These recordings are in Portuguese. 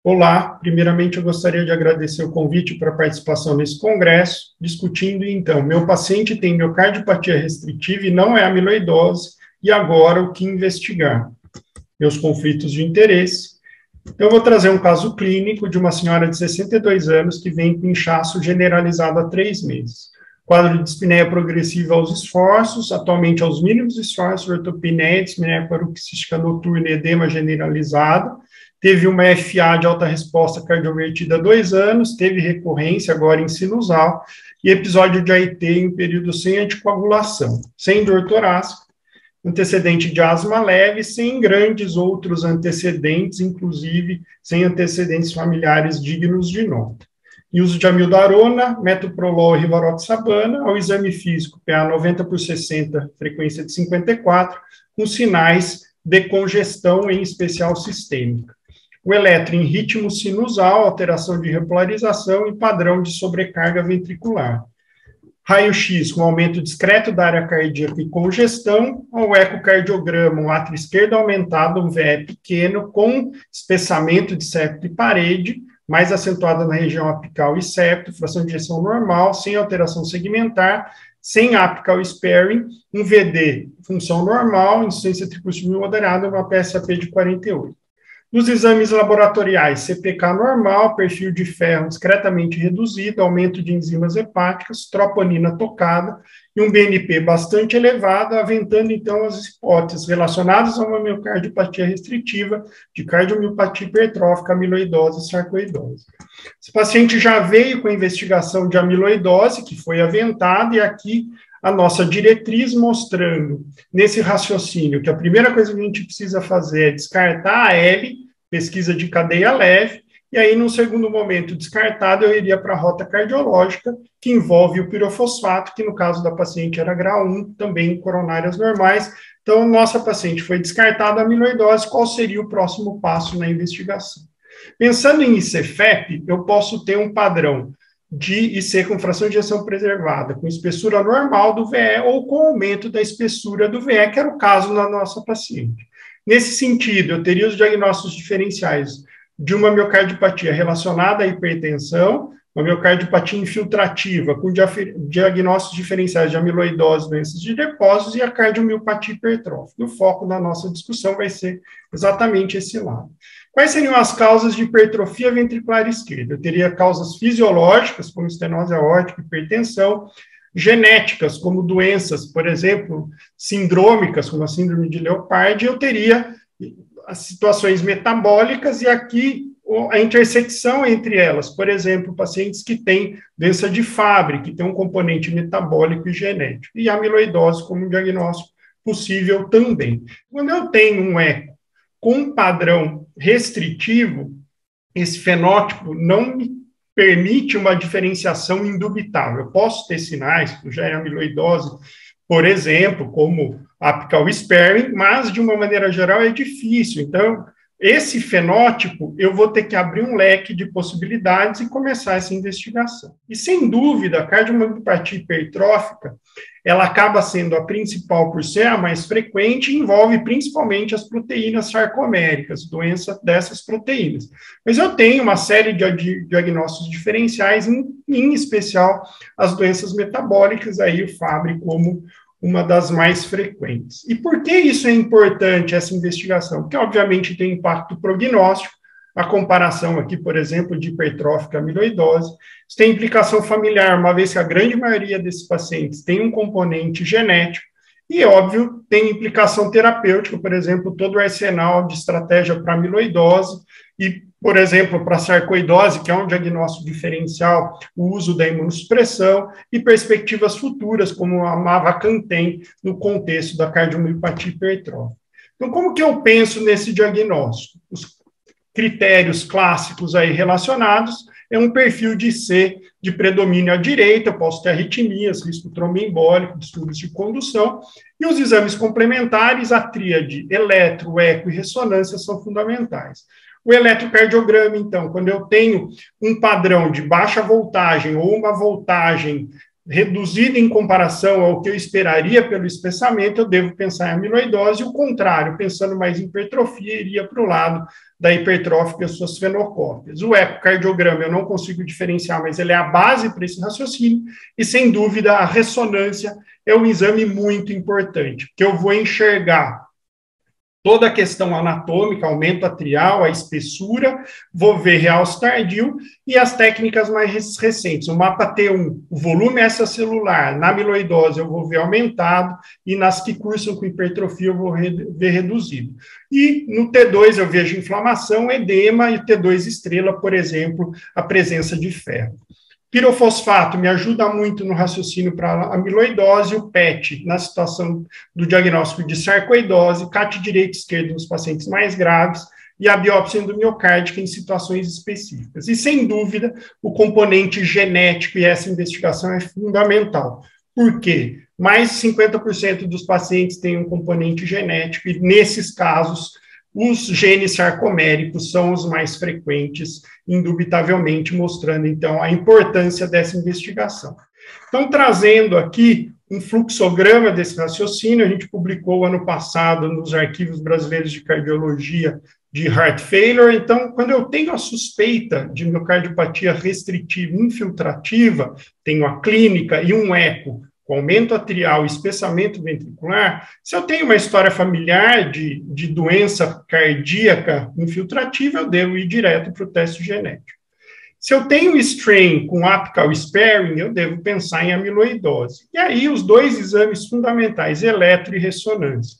Olá, primeiramente eu gostaria de agradecer o convite para a participação nesse congresso, discutindo então, meu paciente tem miocardiopatia restritiva e não é amiloidose, e agora o que investigar? Meus conflitos de interesse. Eu vou trazer um caso clínico de uma senhora de 62 anos que vem com inchaço generalizado há 3 meses. Quadro de dispneia progressiva aos esforços, atualmente aos mínimos esforços, ortopneia, dispneia paroxística noturna e edema generalizado. Teve uma FA de alta resposta cardiovertida há 2 anos, teve recorrência agora em sinusal, e episódio de AIT em período sem anticoagulação, sem dor torácica, antecedente de asma leve, sem grandes outros antecedentes, inclusive sem antecedentes familiares dignos de nota. E uso de amiodarona, metoprolol e rivaroxabana, ao exame físico, PA 90/60, frequência de 54, com sinais de congestão, em especial sistêmica. O eletro em ritmo sinusal, alteração de repolarização e padrão de sobrecarga ventricular. Raio-X com aumento discreto da área cardíaca e congestão, o ecocardiograma, o átrio esquerdo aumentado, um VE pequeno, com espessamento de septo e parede, mais acentuada na região apical e septo, fração de ejeção normal, sem alteração segmentar, sem apical sparing, um VD, função normal, insuficiência tricúspide moderada, uma PSAP de 48. Nos exames laboratoriais, CPK normal, perfil de ferro discretamente reduzido, aumento de enzimas hepáticas, troponina tocada e um BNP bastante elevado, aventando então as hipóteses relacionadas a uma miocardiopatia restritiva, de cardiomiopatia hipertrófica, amiloidose e sarcoidose. Esse paciente já veio com a investigação de amiloidose, que foi aventada, e aqui a nossa diretriz mostrando, nesse raciocínio, que a primeira coisa que a gente precisa fazer é descartar a L, pesquisa de cadeia leve, e aí, no segundo momento descartado, eu iria para a rota cardiológica, que envolve o pirofosfato, que no caso da paciente era grau 1, também coronárias normais. Então, nossa paciente foi descartada a amiloidose, qual seria o próximo passo na investigação? Pensando em ICFEP, eu posso ter um padrão de IC com fração de ejeção preservada, com espessura normal do VE ou com aumento da espessura do VE, que era o caso na nossa paciente. Nesse sentido, eu teria os diagnósticos diferenciais de uma miocardiopatia relacionada à hipertensão, uma miocardiopatia infiltrativa, com diagnósticos diferenciais de amiloidose, doenças de depósitos, e a cardiomiopatia hipertrófica. O foco da nossa discussão vai ser exatamente esse lado. Quais seriam as causas de hipertrofia ventricular esquerda? Eu teria causas fisiológicas, como estenose aórtica, hipertensão, genéticas, como doenças, por exemplo, sindrômicas, como a síndrome de Leopard, eu teria as situações metabólicas e aqui a intersecção entre elas, por exemplo, pacientes que têm doença de Fabry, que tem um componente metabólico e genético, e amiloidose como um diagnóstico possível também. Quando eu tenho um eco com um padrão restritivo, esse fenótipo não me permite uma diferenciação indubitável. Eu posso ter sinais, que já é amiloidose, por exemplo, como apical sparing, mas, de uma maneira geral, é difícil. Então, esse fenótipo, eu vou ter que abrir um leque de possibilidades e começar essa investigação. E, sem dúvida, a cardiomiopatia hipertrófica, ela acaba sendo a principal por ser a mais frequente e envolve principalmente as proteínas sarcoméricas, doença dessas proteínas. Mas eu tenho uma série de diagnósticos diferenciais, em especial as doenças metabólicas, aí o Fabry como uma das mais frequentes. E por que isso é importante, essa investigação? Porque, obviamente, tem impacto prognóstico, a comparação aqui, por exemplo, de hipertrófica amiloidose. Isso tem implicação familiar, uma vez que a grande maioria desses pacientes tem um componente genético, e, óbvio, tem implicação terapêutica, por exemplo, todo o arsenal de estratégia para amiloidose e, por exemplo, para sarcoidose, que é um diagnóstico diferencial, o uso da imunossupressão e perspectivas futuras, como a Mavacan tem no contexto da cardiomiopatia hipertrófica. Então, como que eu penso nesse diagnóstico? Os critérios clássicos aí relacionados é um perfil de C de predomínio à direita, eu posso ter arritmias, risco tromboembólico, distúrbios de condução, e os exames complementares, a tríade eletro, eco e ressonância são fundamentais. O eletrocardiograma, então, quando eu tenho um padrão de baixa voltagem ou uma voltagem reduzida em comparação ao que eu esperaria pelo espessamento, eu devo pensar em amiloidose, e o contrário, pensando mais em hipertrofia, iria para o lado da hipertrófica e as suas fenocópias. O ecocardiograma eu não consigo diferenciar, mas ele é a base para esse raciocínio, e sem dúvida a ressonância é um exame muito importante, porque eu vou enxergar toda a questão anatômica, aumento atrial, a espessura, vou ver realce tardio e as técnicas mais recentes. O mapa T1, o volume extracelular, na amiloidose eu vou ver aumentado e nas que cursam com hipertrofia eu vou ver reduzido. E no T2 eu vejo inflamação, edema e T2 estrela, por exemplo, a presença de ferro. Pirofosfato me ajuda muito no raciocínio para amiloidose, o PET na situação do diagnóstico de sarcoidose, CAT direito e esquerdo nos pacientes mais graves e a biópsia endomiocárdica em situações específicas. E, sem dúvida, o componente genético e essa investigação é fundamental. Por quê? Mais de 50% dos pacientes têm um componente genético e, nesses casos, os genes sarcoméricos são os mais frequentes, indubitavelmente, mostrando, então, a importância dessa investigação. Então, trazendo aqui um fluxograma desse raciocínio, a gente publicou ano passado nos arquivos brasileiros de cardiologia de heart failure. Então, quando eu tenho a suspeita de miocardiopatia restritiva infiltrativa, tenho a clínica e um eco, com aumento atrial e espessamento ventricular, se eu tenho uma história familiar de doença cardíaca infiltrativa, eu devo ir direto para o teste genético. Se eu tenho strain com apical sparing, eu devo pensar em amiloidose. E aí, os dois exames fundamentais, eletro e ressonância.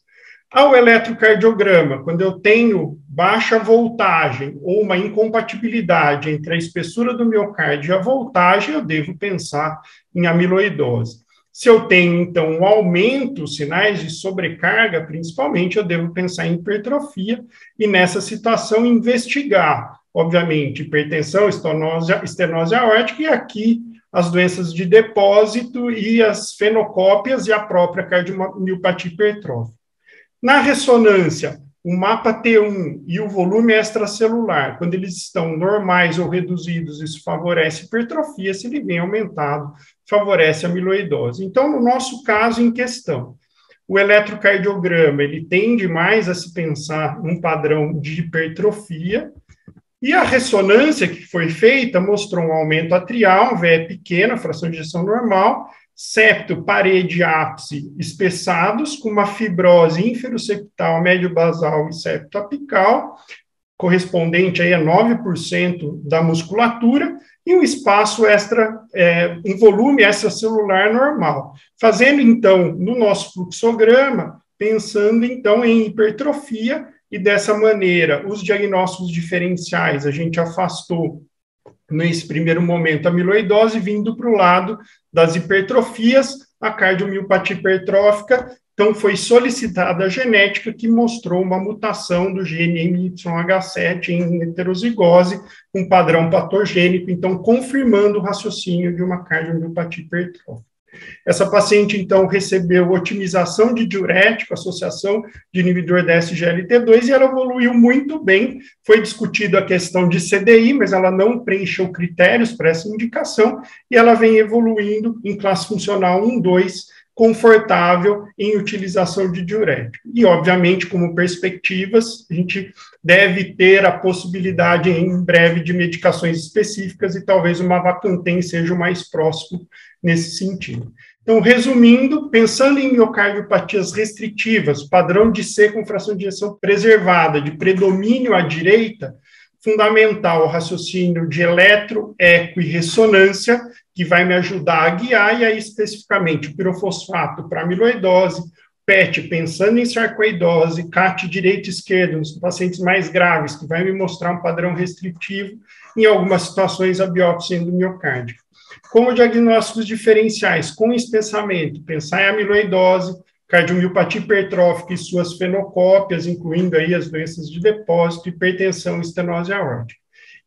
Ao eletrocardiograma, quando eu tenho baixa voltagem ou uma incompatibilidade entre a espessura do miocárdio e a voltagem, eu devo pensar em amiloidose. Se eu tenho, então, um aumento, sinais de sobrecarga, principalmente, eu devo pensar em hipertrofia e, nessa situação, investigar, obviamente, hipertensão, estenose aórtica e aqui as doenças de depósito e as fenocópias e a própria cardiomiopatia hipertrófica. Na ressonância, o mapa T1 e o volume extracelular, quando eles estão normais ou reduzidos, isso favorece hipertrofia, se ele vem aumentado, favorece a amiloidose. Então, no nosso caso em questão, o eletrocardiograma, ele tende mais a se pensar num padrão de hipertrofia, e a ressonância que foi feita mostrou um aumento atrial, um VE pequeno, fração de ejeção normal, septo, parede e ápice espessados, com uma fibrose inferoceptal, médio basal e septo apical, correspondente aí a 9% da musculatura, e um espaço um volume extracelular normal. Fazendo, então, no nosso fluxograma, pensando, então, em hipertrofia, e dessa maneira, os diagnósticos diferenciais, a gente afastou nesse primeiro momento, a amiloidose vindo para o lado das hipertrofias, a cardiomiopatia hipertrófica, então foi solicitada a genética que mostrou uma mutação do gene MYH7 em heterozigose, um padrão patogênico, então confirmando o raciocínio de uma cardiomiopatia hipertrófica. Essa paciente, então, recebeu otimização de diurético, associação de inibidor da SGLT2, e ela evoluiu muito bem. Foi discutida a questão de CDI, mas ela não preencheu critérios para essa indicação, e ela vem evoluindo em classe funcional 1, 2, confortável em utilização de diurético. E, obviamente, como perspectivas, a gente deve ter a possibilidade, em breve, de medicações específicas, e talvez uma Vacantem seja o mais próximo nesse sentido. Então, resumindo, pensando em miocardiopatias restritivas, padrão de C com fração de ejeção preservada, de predomínio à direita, fundamental o raciocínio de eletro, eco e ressonância, que vai me ajudar a guiar, e aí especificamente o pirofosfato para amiloidose, PET pensando em sarcoidose, CAT direito e esquerdo nos pacientes mais graves, que vai me mostrar um padrão restritivo, em algumas situações a biópsia endomiocárdica. Como diagnósticos diferenciais, com espessamento, pensar em amiloidose, cardiomiopatia hipertrófica e suas fenocópias, incluindo aí as doenças de depósito, hipertensão e estenose aórtica.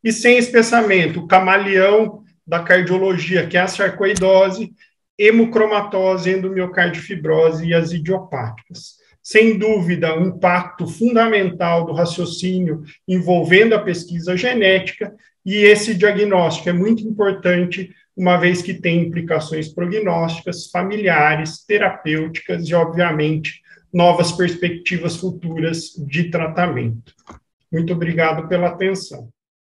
E sem espessamento, o camaleão da cardiologia, que é a sarcoidose, hemocromatose, endomiocardifibrose e as idiopáticas. Sem dúvida, um impacto fundamental do raciocínio envolvendo a pesquisa genética, e esse diagnóstico é muito importante uma vez que tem implicações prognósticas, familiares, terapêuticas e, obviamente, novas perspectivas futuras de tratamento. Muito obrigado pela atenção.